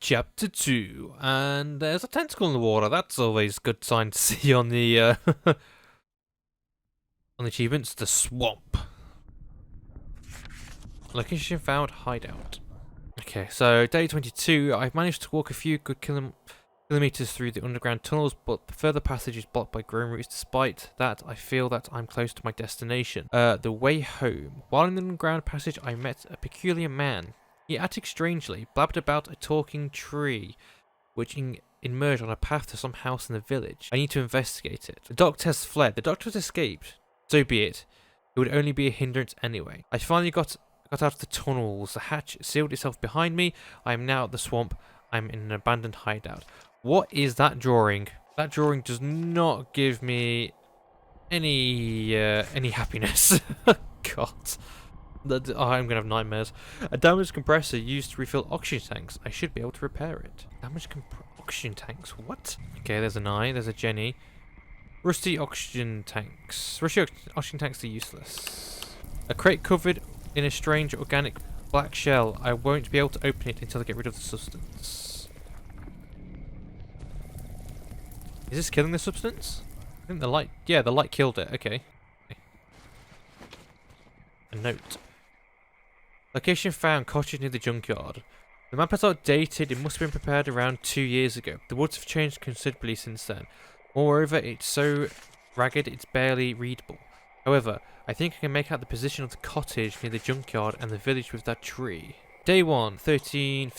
Chapter 2, and there's a tentacle in the water. That's always a good sign to see on the on the achievements. The swamp. Location found, hideout. Okay, so day 22, I've managed to walk a few good kilometers through the underground tunnels, but the further passage is blocked by growing roots. Despite that, I feel that I'm close to my destination. The way home. While in the underground passage, I met a peculiar man. He acted strangely, blabbed about a talking tree, which emerged on a path to some house in the village. I need to investigate it. The doctor has fled. The doctor has escaped. So be it. It would only be a hindrance anyway. I finally got out of the tunnels. The hatch sealed itself behind me. I am now at the swamp. I'm in an abandoned hideout. What is that drawing? That drawing does not give me any happiness. God. I'm gonna have nightmares. A damaged compressor used to refill oxygen tanks. I should be able to repair it. Damaged oxygen tanks? What? Okay, there's an eye. There's a Jenny. Rusty oxygen tanks. Rusty oxygen tanks are useless. A crate covered in a strange organic black shell. I won't be able to open it until I get rid of the substance. Is this killing the substance? I think the light... Yeah, the light killed it. Okay. A note. Location found, cottage near the junkyard. The map is outdated. It must have been prepared around 2 years ago. The woods have changed considerably since then. Moreover, it's so ragged it's barely readable. However, I think I can make out the position of the cottage near the junkyard and the village with that tree. Day 1, 15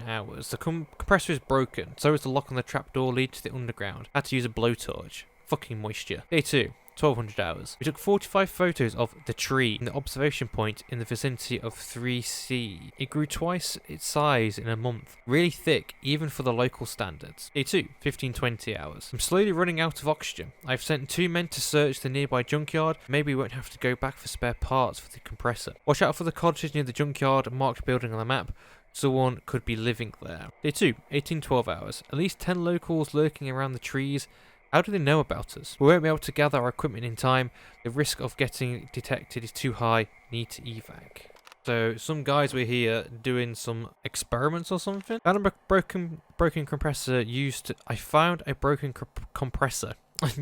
hours. The compressor is broken. So is the lock on the trapdoor leading to the underground. I had to use a blowtorch. Fucking moisture. Day 2. 1200 hours. We took 45 photos of the tree in the observation point in the vicinity of 3C. It grew twice its size in a month. Really thick, even for the local standards. Day 2, 1520 hours. I'm slowly running out of oxygen. I've sent 2 men to search the nearby junkyard. Maybe we won't have to go back for spare parts for the compressor. Watch out for the cottage near the junkyard, marked building on the map. Someone could be living there. Day 2, 1812 hours. At least 10 locals lurking around the trees. How do they know about us? We won't be able to gather our equipment in time. The risk of getting detected is too high. Need to evac. So some guys were here doing some experiments or something. Found a broken compressor used to... I found a broken compressor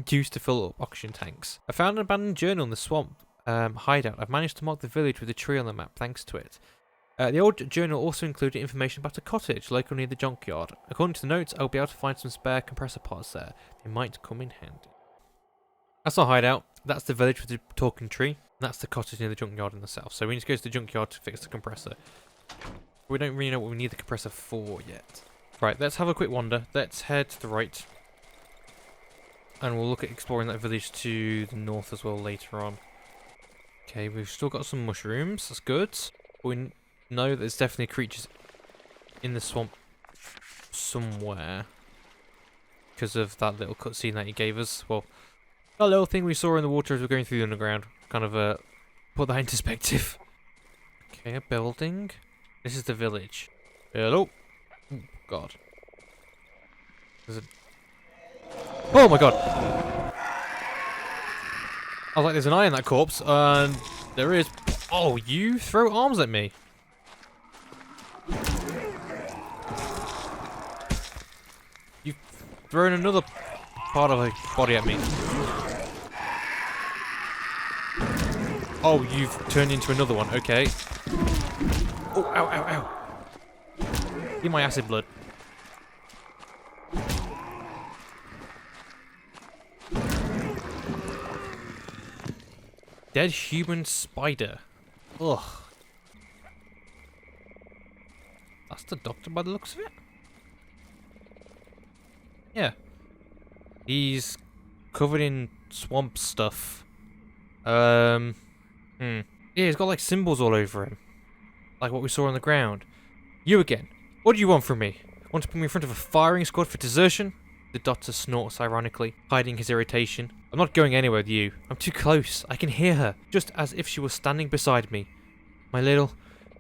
used to fill up oxygen tanks. I found an abandoned journal in the swamp hideout. I've managed to mark the village with a tree on the map thanks to it. The old journal also included information about a cottage local near the junkyard. According to the notes, I'll be able to find some spare compressor parts there. They might come in handy. That's our hideout. That's the village with the talking tree. And that's the cottage near the junkyard in the south. So we need to go to the junkyard to fix the compressor. We don't really know what we need the compressor for yet. Right, let's have a quick wander. Let's head to the right. And we'll look at exploring that village to the north as well later on. Okay, we've still got some mushrooms. That's good. We know that there's definitely creatures in the swamp somewhere because of that little cutscene that he gave us. Well, that little thing we saw in the water as we're going through the underground. Kind of put that in perspective. Okay, a building. This is the village. Hello. Oh, God. Oh my God. I was like, there's an eye in that corpse, and there is. Oh, you throw arms at me. You've thrown another part of her body at me. Oh, you've turned into another one. Okay. Oh, ow, ow, ow. Give my acid blood. Dead human spider. Ugh. That's the doctor by the looks of it. Yeah. He's covered in swamp stuff. Yeah, he's got like symbols all over him. Like what we saw on the ground. You again. What do you want from me? Want to put me in front of a firing squad for desertion? The doctor snorts ironically, hiding his irritation. I'm not going anywhere with you. I'm too close. I can hear her. Just as if she was standing beside me. My little...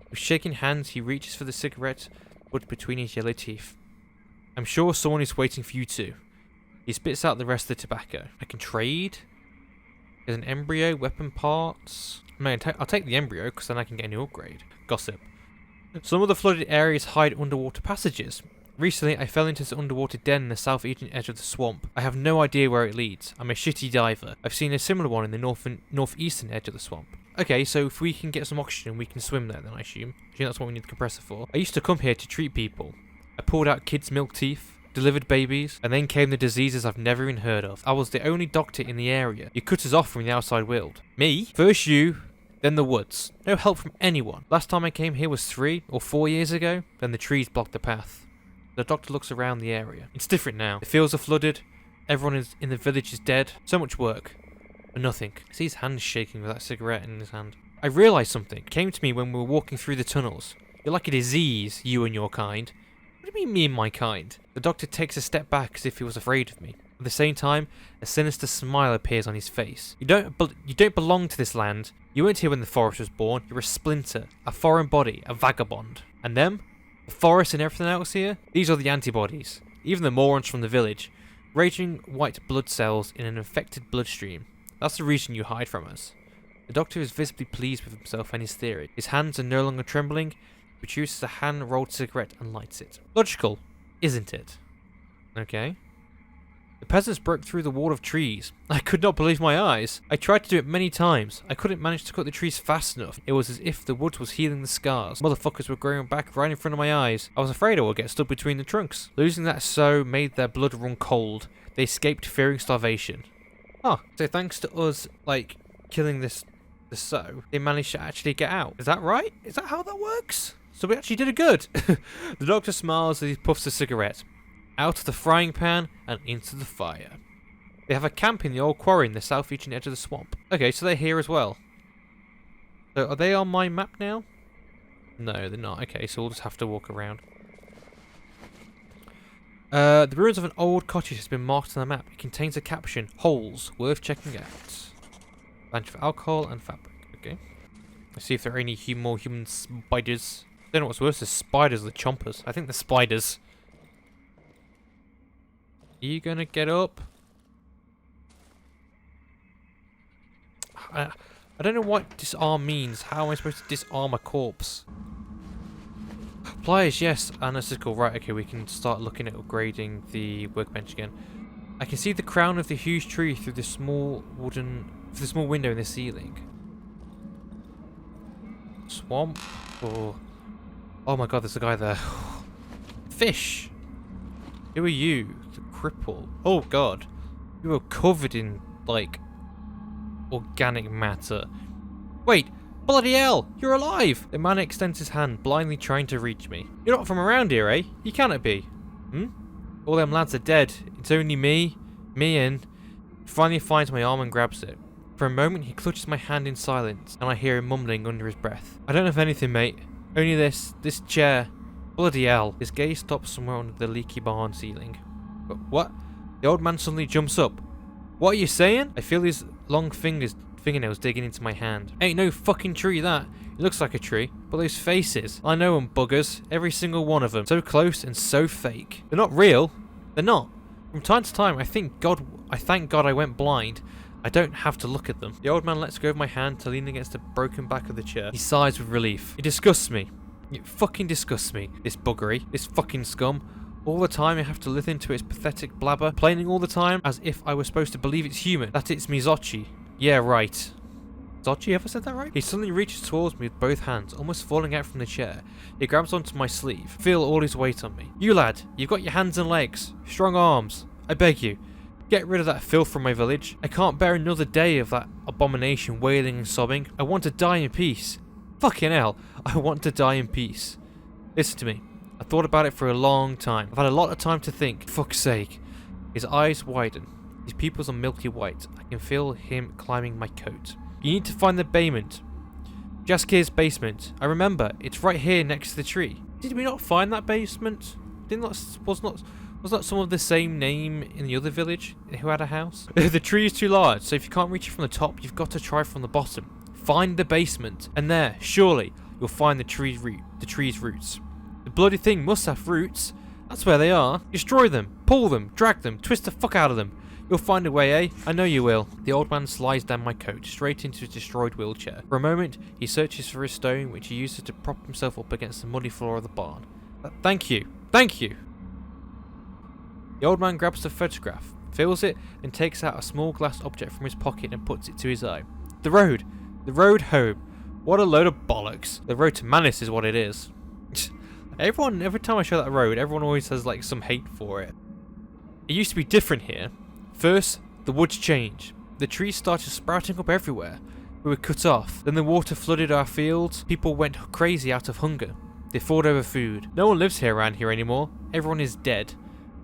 With shaking hands, he reaches for the cigarette, but between his yellow teeth. I'm sure someone is waiting for you too. He spits out the rest of the tobacco. I can trade? There's an embryo, weapon parts. Man, I'll take the embryo, because then I can get a new upgrade. Gossip. Some of the flooded areas hide underwater passages. Recently, I fell into this underwater den in the southeastern edge of the swamp. I have no idea where it leads. I'm a shitty diver. I've seen a similar one in the northeastern edge of the swamp. Okay, so if we can get some oxygen, we can swim there then, I assume. I think that's what we need the compressor for. I used to come here to treat people. I pulled out kids' milk teeth, delivered babies, and then came the diseases I've never even heard of. I was the only doctor in the area. You cut us off from the outside world. Me? First you, then the woods. No help from anyone. Last time I came here was 3 or 4 years ago. Then the trees blocked the path. The doctor looks around the area. It's different now. The fields are flooded. Everyone in the village is dead. So much work. For nothing. I see his hands shaking with that cigarette in his hand. I realised something. It came to me when we were walking through the tunnels. You're like a disease, you and your kind. What do you mean, me and my kind? The doctor takes a step back as if he was afraid of me. At the same time, a sinister smile appears on his face. You don't belong to this land. You weren't here when the forest was born. You're a splinter, a foreign body, a vagabond. And them? The forest and everything else here? These are the antibodies. Even the morons from the village. Raging white blood cells in an infected bloodstream. That's the reason you hide from us. The doctor is visibly pleased with himself and his theory. His hands are no longer trembling. He produces a hand-rolled cigarette and lights it. Logical, isn't it? Okay. The peasants broke through the wall of trees. I could not believe my eyes. I tried to do it many times. I couldn't manage to cut the trees fast enough. It was as if the woods was healing the scars. Motherfuckers were growing back right in front of my eyes. I was afraid I would get stuck between the trunks. Losing that sow made their blood run cold. They escaped fearing starvation. Oh, so thanks to us, like, killing the sow, they managed to actually get out. Is that right? Is that how that works? So we actually did it good. The doctor smiles as he puffs a cigarette. Out of the frying pan and into the fire. They have a camp in the old quarry in the southeastern edge of the swamp. Okay, so they're here as well. So are they on my map now? No, they're not. Okay, so we'll just have to walk around. The ruins of an old cottage has been marked on the map. It contains a caption, holes, worth checking out. Bunch of alcohol and fabric. Okay. Let's see if there are any more human spiders. I don't know what's worse, the spiders or the chompers. I think the spiders. Are you gonna get up? I don't know what disarm means. How am I supposed to disarm a corpse? Pliers, yes. And this is cool. Right, okay, we can start looking at upgrading the workbench again. I can see the crown of the huge tree through the small window in the ceiling. Swamp. Oh my god, there's a guy there. Fish. Who are you? The cripple. Oh god. You are covered in, like, organic matter. Wait. Bloody hell! You're alive! The man extends his hand, blindly trying to reach me. You're not from around here, eh? You cannot be. All them lads are dead. It's only me and... He finally finds my arm and grabs it. For a moment, he clutches my hand in silence, and I hear him mumbling under his breath. I don't have anything, mate. Only this chair. Bloody hell. His gaze stops somewhere under the leaky barn ceiling. But what? The old man suddenly jumps up. What are you saying? I feel his long fingernails digging into my hand. Ain't no fucking tree that. It looks like a tree. But those faces. I know them buggers. Every single one of them. So close and so fake. They're not real. They're not. From time to time, I thank God I went blind. I don't have to look at them. The old man lets go of my hand to lean against the broken back of the chair. He sighs with relief. It disgusts me. It fucking disgusts me. This buggery. This fucking scum. All the time I have to listen to its pathetic blabber, complaining all the time as if I was supposed to believe it's human, that it's Mizochi. Yeah, right. Mizochi, have I said that right? He suddenly reaches towards me with both hands, almost falling out from the chair. He grabs onto my sleeve, feel all his weight on me. You lad, you've got your hands and legs, strong arms. I beg you, get rid of that filth from my village. I can't bear another day of that abomination wailing and sobbing. I want to die in peace. Fucking hell, I want to die in peace. Listen to me. I thought about it for a long time. I've had a lot of time to think. Fuck's sake. His eyes widen. His pupils are milky white. I can feel him climbing my coat. You need to find the basement. Jaskir's basement. I remember. It's right here next to the tree. Did we not find that basement? Was not some of the same name in the other village who had a house? The tree is too large, so if you can't reach it from the top, you've got to try from the bottom. Find the basement, and there, surely, you'll find the tree's roots. The bloody thing must have roots. That's where they are. Destroy them, pull them, drag them, twist the fuck out of them. You'll find a way, eh? I know you will. The old man slides down my coat, straight into his destroyed wheelchair. For a moment, he searches for his stone, which he uses to prop himself up against the muddy floor of the barn. Thank you. Thank you. The old man grabs the photograph, fills it, and takes out a small glass object from his pocket and puts it to his eye. The road! The road home! What a load of bollocks! The road to madness is what it is. Every time I show that road, everyone always has like some hate for it. It used to be different here. First, the woods changed. The trees started sprouting up everywhere. We were cut off. Then the water flooded our fields. People went crazy out of hunger. They fought over food. No one lives here around here anymore. Everyone is dead.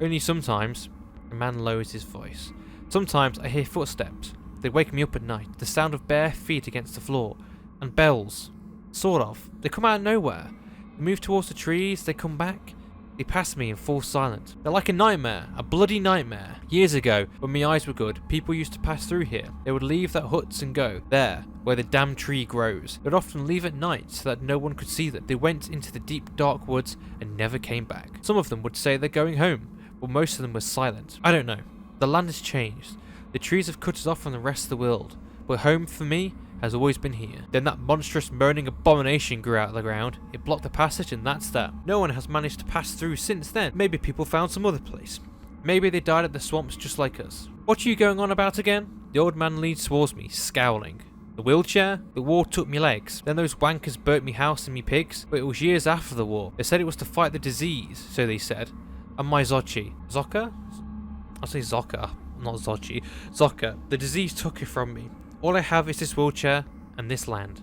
Only sometimes, a man lowers his voice. Sometimes I hear footsteps. They wake me up at night. The sound of bare feet against the floor. And bells. Sort of. They come out of nowhere. They move towards the trees. They come back. They pass me and fall silent. They're like a nightmare. A bloody nightmare. Years ago, when my eyes were good, people used to pass through here. They would leave their huts and go there, where the damn tree grows. They would often leave at night so that no one could see them. They went into the deep dark woods and never came back. Some of them would say they're going home, but most of them were silent. I don't know. The land has changed. The trees have cut us off from the rest of the world. But home for me has always been here. Then that monstrous moaning abomination grew out of the ground. It blocked the passage and that's that. No one has managed to pass through since then. Maybe people found some other place. Maybe they died at the swamps just like us. What are you going on about again? The old man leads towards me, scowling. The wheelchair? The war took me legs. Then those wankers burnt me house and me pigs. But it was years after the war. They said it was to fight the disease, so they said. And my Zochi. Zoka? I'll say Zoka, not Zochi. Zoka. The disease took it from me. All I have is this wheelchair and this land.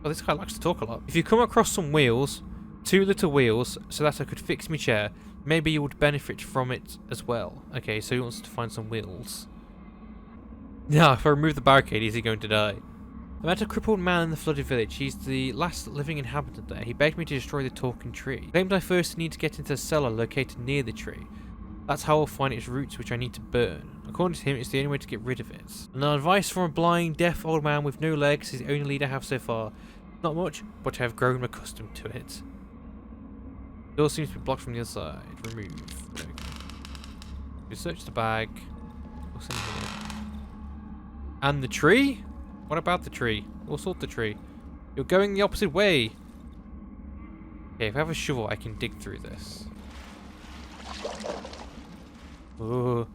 Well, this guy likes to talk a lot. If you come across some wheels, 2 little wheels, so that I could fix my chair, maybe you would benefit from it as well. Okay, so he wants to find some wheels. Now, if I remove the barricade, is he going to die? I met a crippled man in the flooded village. He's the last living inhabitant there. He begged me to destroy the talking tree. He claimed I first need to get into a cellar located near the tree. That's how I'll find its roots, which I need to burn. According to him, it's the only way to get rid of it. And advice from a blind, deaf old man with no legs is the only lead I have so far. Not much, but I have grown accustomed to it. The door seems to be blocked from the other side. Remove. Okay. We search the bag. What's in here? And the tree? What about the tree? We'll sort the tree. You're going the opposite way. Okay, if I have a shovel, I can dig through this. Ooh,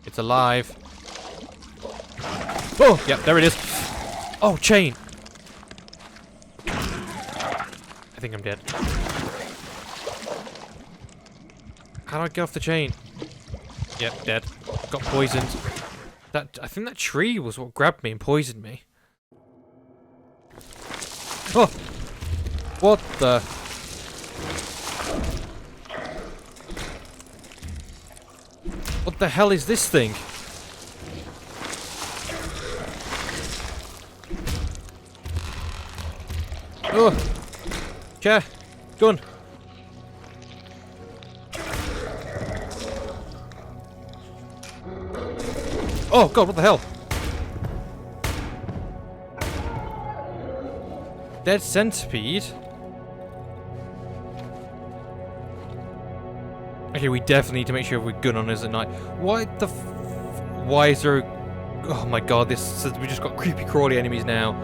it's alive. Oh, yep, there it is. Oh, chain. I think I'm dead. How do I get off the chain? Yep, dead. Got poisoned. I think that tree was what grabbed me and poisoned me. Oh! What the? What the hell is this thing? Oh! Chair! Gun! Oh god, what the hell? Dead centipede? Okay, we definitely need to make sure we have a gun on us at night. What the why is there oh my god, we just got creepy crawly enemies now.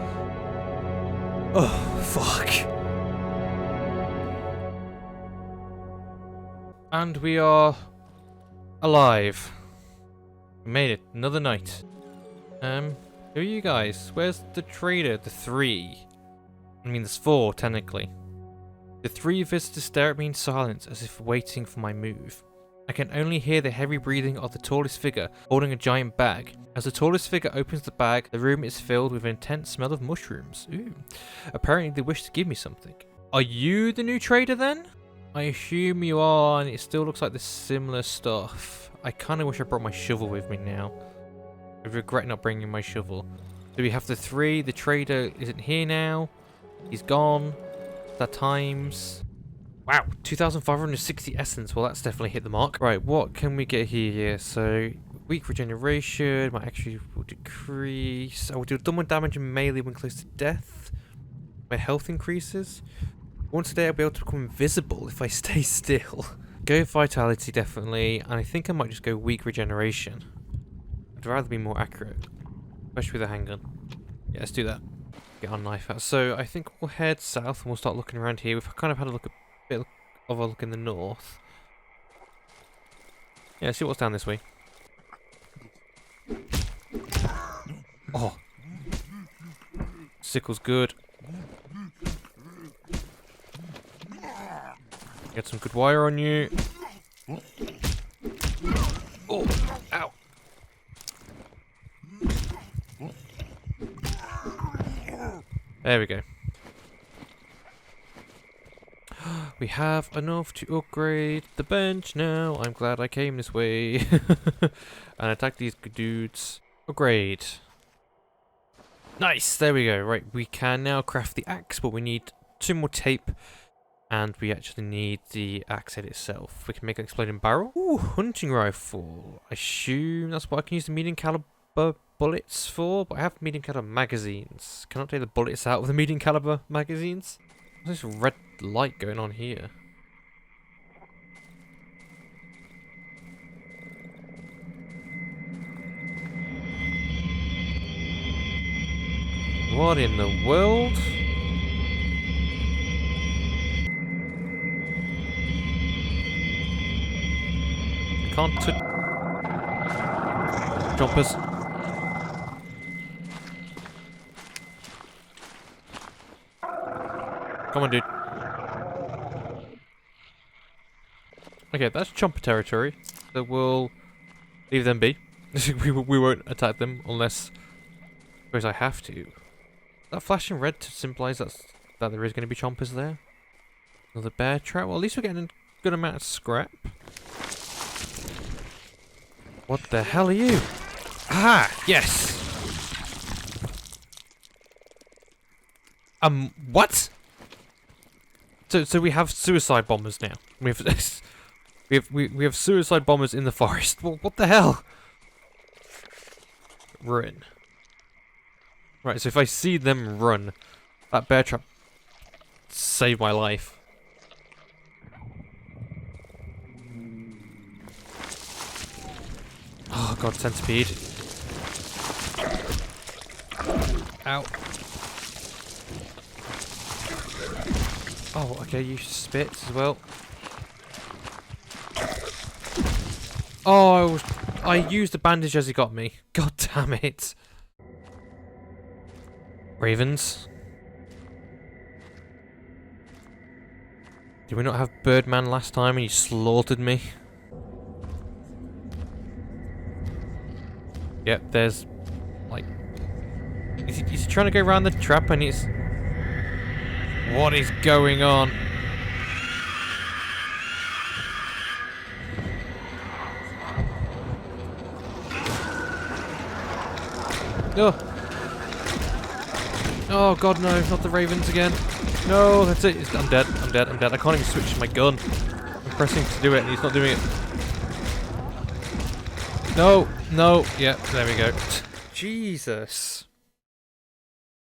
Oh, fuck. And we are alive. We made it. Another night. Who are you guys? Where's the trader? The 3. I mean, there's 4, technically. The 3 visitors stare at me in silence as if waiting for my move. I can only hear the heavy breathing of the tallest figure holding a giant bag. As the tallest figure opens the bag, the room is filled with an intense smell of mushrooms. Ooh. Apparently they wish to give me something. Are you the new trader then? I assume you are, and it still looks like the similar stuff. I kind of wish I brought my shovel with me now. I regret not bringing my shovel. So we have the 3. The trader isn't here now. He's gone. That times. Wow, 2,560 essence. Well, that's definitely hit the mark. Right, what can we get here? So, weak regeneration. My actually will decrease. I will do double damage and melee when close to death. My health increases. Once a day, I'll be able to become invisible if I stay still. Go vitality, definitely. And I think I might just go weak regeneration. I'd rather be more accurate. Especially with a handgun. Yeah, let's do that. Get our knife out. So I think we'll head south and we'll start looking around here. We've kind of had a bit of a look in the north. Yeah, see what's down this way. Oh. Sickle's good. Get some good wire on you. Oh, ow. There we go. We have enough to upgrade the bench now. I'm glad I came this way. And attack these good dudes. Upgrade. Nice, there we go. Right, we can now craft the axe, but we need 2 more tape. And we actually need the axe head itself. We can make an exploding barrel. Ooh, hunting rifle. I assume that's what I can use the medium caliber bullets for, but I have medium caliber magazines. Can I take the bullets out of the medium caliber magazines? There's this red light going on here. What in the world? Can't jumpers. Come on, dude. Okay, that's chomper territory. So we'll leave them be. we won't attack them unless, I suppose I have to. That flashing red to symbolise that there is going to be chompers there. Another bear trap. Well, at least we're getting a good amount of scrap. What the hell are you? Ah, yes. What? So we have suicide bombers now. We have suicide bombers in the forest. Well, what the hell? Run. Right, so if I see them run, that bear trap saved my life. Oh god, centipede. Ow. Oh, okay, you spits as well. Oh, I used the bandage as he got me. God damn it. Ravens. Did we not have Birdman last time and you slaughtered me? Yep, there's like... Is he trying to go around the trap and it's... What is going on? Oh. Oh god, no, not the ravens again. No, that's it. I'm dead. I'm dead. I'm dead. I can't even switch my gun. I'm pressing to do it and he's not doing it. No, no. Yeah, there we go. Jesus.